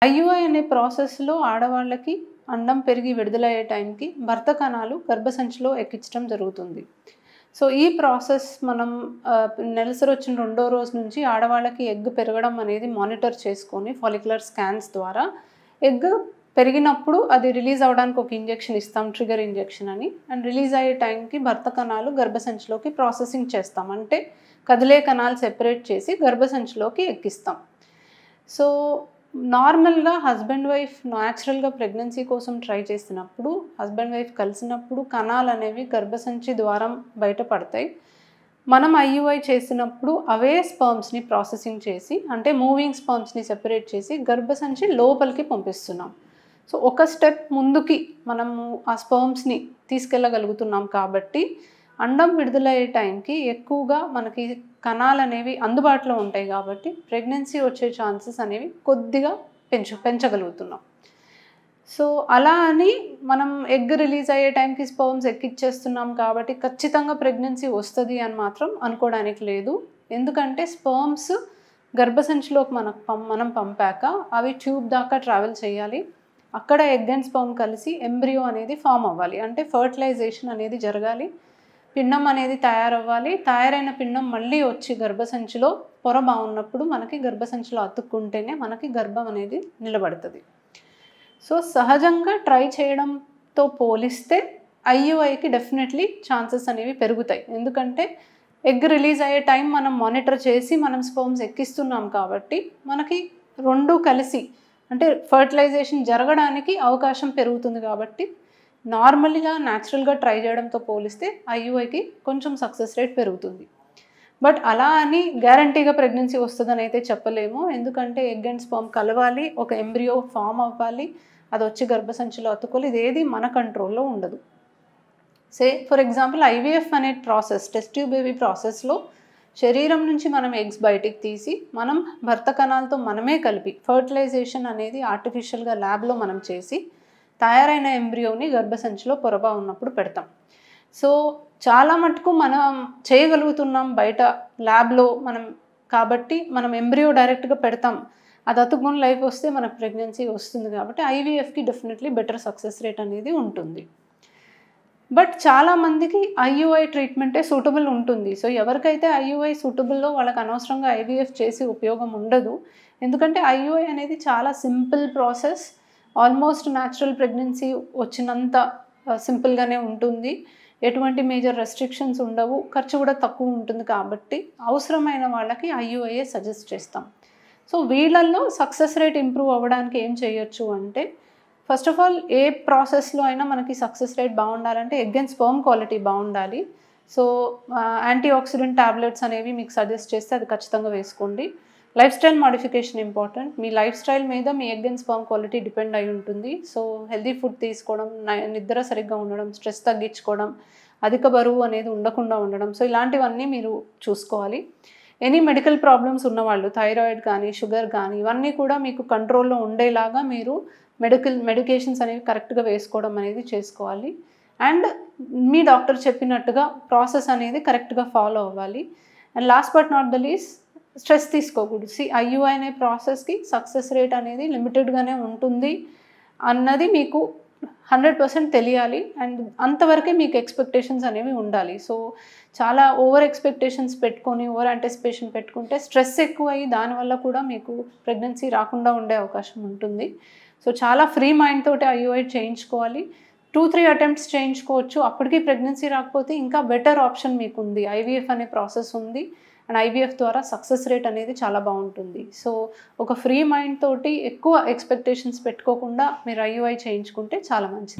IUI అనే ప్రాసెస్‌లో ఆడవాళ్ళకి అండం పెరిగి విడుదలయ్యే టైంకి భర్త కణాలు గర్భసంచిలో ఎక్కించడం జరుగుతుంది. సో, ఈ ప్రాసెస్ మనం నెలసరొచ్చిన రెండో రోజు నుంచి ఆడవాళ్ళకి ఎగ్ పెరగడం అనేది మానిటర్ చేసుకొని ఫాలిక్యులర్ స్కాన్స్ ద్వారా ఎగ్ పెరిగినప్పుడు అది రిలీజ్ అవ్వడానికి ఒక ఇంజెక్షన్ ఇస్తాం, ట్రిగర్ ఇంజెక్షన్ అని. అండ్ రిలీజ్ అయ్యే టైంకి భర్త కణాలు గర్భసంచిలోకి ప్రాసెసింగ్ చేస్తాం. అంటే కదిలే కణాలు సెపరేట్ చేసి గర్భసంచిలోకి ఎక్కిస్తాం. సో, నార్మల్‌గా హస్బెండ్ వైఫ్ న్యాచురల్‌గా ప్రెగ్నెన్సీ కోసం ట్రై చేసినప్పుడు, హస్బెండ్ వైఫ్ కలిసినప్పుడు కణాలనేవి గర్భసంచి ద్వారం బయట పడతాయి. మనం ఐయుఐ చేసినప్పుడు అవే స్పర్మ్స్‌ని ప్రాసెసింగ్ చేసి, అంటే మూవింగ్ స్పర్మ్స్‌ని సెపరేట్ చేసి గర్భసంచి లోపలికి పంపిస్తున్నాం. సో, ఒక స్టెప్ ముందుకి మనము ఆ స్పర్మ్స్‌ని తీసుకెళ్ళగలుగుతున్నాం కాబట్టి, అండం విడుదలయ్యే టైంకి ఎక్కువగా మనకి కణాలనేవి అందుబాటులో ఉంటాయి కాబట్టి ప్రెగ్నెన్సీ వచ్చే ఛాన్సెస్ అనేవి కొద్దిగా పెంచగలుగుతున్నాం. సో, అలా అని మనం ఎగ్ రిలీజ్ అయ్యే టైంకి స్పర్మ్స్ ఎక్కిచ్చేస్తున్నాం కాబట్టి ఖచ్చితంగా ప్రెగ్నెన్సీ వస్తది అని మాత్రం అనుకోవడానికి లేదు. ఎందుకంటే స్పర్మ్స్ గర్భసంచిలోకి మనం పంపాక అవి ట్యూబ్ దాకా ట్రావెల్ చేయాలి. అక్కడ ఎగ్ అండ్ స్పర్మ్ కలిసి ఎంబ్రియో అనేది ఫామ్ అవ్వాలి. అంటే ఫర్టిలైజేషన్ అనేది జరగాలి. పిండం అనేది తయారవ్వాలి. తయారైన పిండం మళ్ళీ వచ్చి గర్భసంచిలో పొర బాగున్నప్పుడు మనకి గర్భసంచిలో అతుక్కుంటేనే మనకి గర్భం అనేది నిలబడుతుంది. సో, సహజంగా ట్రై చేయడంతో పోలిస్తే ఐయుఐకి డెఫినెట్లీ ఛాన్సెస్ అనేవి పెరుగుతాయి. ఎందుకంటే ఎగ్ రిలీజ్ అయ్యే టైం మనం మానిటర్ చేసి మనం స్పర్మ్స్ ఎక్కిస్తున్నాం కాబట్టి మనకి రెండు కలిసి అంటే ఫర్టిలైజేషన్ జరగడానికి అవకాశం పెరుగుతుంది కాబట్టి నార్మల్‌గా న్యాచురల్‌గా ట్రై చేయడంతో పోలిస్తే ఐయుఐకి కొంచెం సక్సెస్ రేట్ పెరుగుతుంది. బట్ అలా అని గ్యారంటీగా ప్రెగ్నెన్సీ వస్తుందని అయితే చెప్పలేము. ఎందుకంటే ఎగ్ అండ్ స్పర్మ్ కలవాలి, ఒక ఎంబ్రియో ఫామ్ అవ్వాలి, అది వచ్చి గర్భసంచిలో అతుక్కోవాలి. ఇదేది మన కంట్రోల్‌లో ఉండదు. ఫర్ ఎగ్జాంపుల్ ఐవీఎఫ్ అనే ప్రాసెస్, టెస్ట్ ట్యూబ్ బేబీ ప్రాసెస్‌లో శరీరం నుంచి మనం ఎగ్స్ బయటికి తీసి మనం భర్త కణాలతో మనమే కలిపి ఫర్టిలైజేషన్ అనేది ఆర్టిఫిషియల్‌గా ల్యాబ్‌లో మనం చేసి తయారైన ఎంబ్రియోని గర్భసంచిలో పొరబా ఉన్నప్పుడు పెడతాం. సో, చాలా మటుకు మనం చేయగలుగుతున్నాం బయట ల్యాబ్‌లో కాబట్టి మనం ఎంబ్రియో డైరెక్ట్‌గా పెడతాం. అది అతుక్కుని లైఫ్ వస్తే మనకు ప్రెగ్నెన్సీ వస్తుంది కాబట్టి ఐవీఎఫ్‌కి డెఫినెట్లీ బెటర్ సక్సెస్ రేట్ అనేది ఉంటుంది. బట్ చాలామందికి ఐయుఐ ట్రీట్మెంటే సూటబుల్ ఉంటుంది. సో, ఎవరికైతే ఐయుఐ సూటబుల్లో వాళ్ళకి అనవసరంగా ఐవీఎఫ్ చేసి ఉపయోగం ఉండదు. ఎందుకంటే ఐయుఐ అనేది చాలా simple process. Almost natural pregnancy వచ్చినంత సింపుల్‌గానే ఉంటుంది. ఎటువంటి మేజర్ రెస్ట్రిక్షన్స్ ఉండవు. ఖర్చు కూడా తక్కువ ఉంటుంది కాబట్టి అవసరమైన వాళ్ళకి ఐయుఐఏ సజెస్ట్ చేస్తాం. సో, వీళ్ళల్లో సక్సెస్ రేట్ ఇంప్రూవ్ అవ్వడానికి ఏం చేయొచ్చు అంటే, ఫస్ట్ ఆఫ్ ఆల్ ఏ ప్రాసెస్‌లో అయినా మనకి సక్సెస్ రేట్ బాగుండాలంటే ఎగ్ అండ్ స్పర్మ్ క్వాలిటీ బాగుండాలి. సో, యాంటీ ఆక్సిడెంట్ టాబ్లెట్స్ అనేవి మీకు సజెస్ట్ చేస్తే అది ఖచ్చితంగా వేసుకోండి. Lifestyle modification important. మీ లైఫ్ స్టైల్ మీద మీ egg and sperm quality depend అయి ఉంటుంది. సో, హెల్తీ ఫుడ్ తీసుకోవడం, నిద్ర సరిగ్గా ఉండడం, స్ట్రెస్ తగ్గించుకోవడం, అధిక బరువు అనేది ఉండకుండా ఉండడం. సో, ఇలాంటివన్నీ మీరు చూసుకోవాలి. ఎనీ మెడికల్ ప్రాబ్లమ్స్ ఉన్నవాళ్ళు థైరాయిడ్ కానీ, షుగర్ కానీ ఇవన్నీ కూడా మీకు కంట్రోల్‌లో ఉండేలాగా మీరు మెడికేషన్స్ అనేవి కరెక్ట్‌గా వేసుకోవడం అనేది చేసుకోవాలి. అండ్ మీ డాక్టర్ చెప్పినట్టుగా ప్రాసెస్ అనేది కరెక్ట్‌గా ఫాలో అవ్వాలి. And last but not the least stress తీసుకోకూడదు. ఐయుఐ అనే ప్రాసెస్‌కి సక్సెస్ రేట్ అనేది లిమిటెడ్‌గానే ఉంటుంది అన్నది మీకు 100% తెలియాలి. అండ్ అంతవరకే మీకు ఎక్స్‌పెక్టేషన్స్ అనేవి ఉండాలి. సో, చాలా ఓవర్ ఎక్స్‌పెక్టేషన్స్ పెట్టుకొని, ఓవర్ యాంటిసిపేషన్ పెట్టుకుంటే స్ట్రెస్ ఎక్కువయ్యి దానివల్ల కూడా మీకు ప్రెగ్నెన్సీ రాకుండా ఉండే అవకాశం ఉంటుంది. సో, చాలా ఫ్రీ మైండ్ తోటి ఐయుఐ చేయించుకోవాలి. 2-3 అటెంప్ట్స్ చేయించుకోవచ్చు. అప్పటికి ప్రెగ్నెన్సీ రాకపోతే ఇంకా బెటర్ ఆప్షన్ మీకుంది. ఐవీఎఫ్ అనే ప్రాసెస్ ఉంది. అండ్ ఐవీఎఫ్ ద్వారా సక్సెస్ రేట్ అనేది చాలా బాగుంటుంది. సో, ఒక ఫ్రీ మైండ్ తోటి ఎక్కువ ఎక్స్‌పెక్టేషన్స్ పెట్టుకోకుండా మీరు ఐయుఐ చేయించుకుంటే చాలా మంచిది.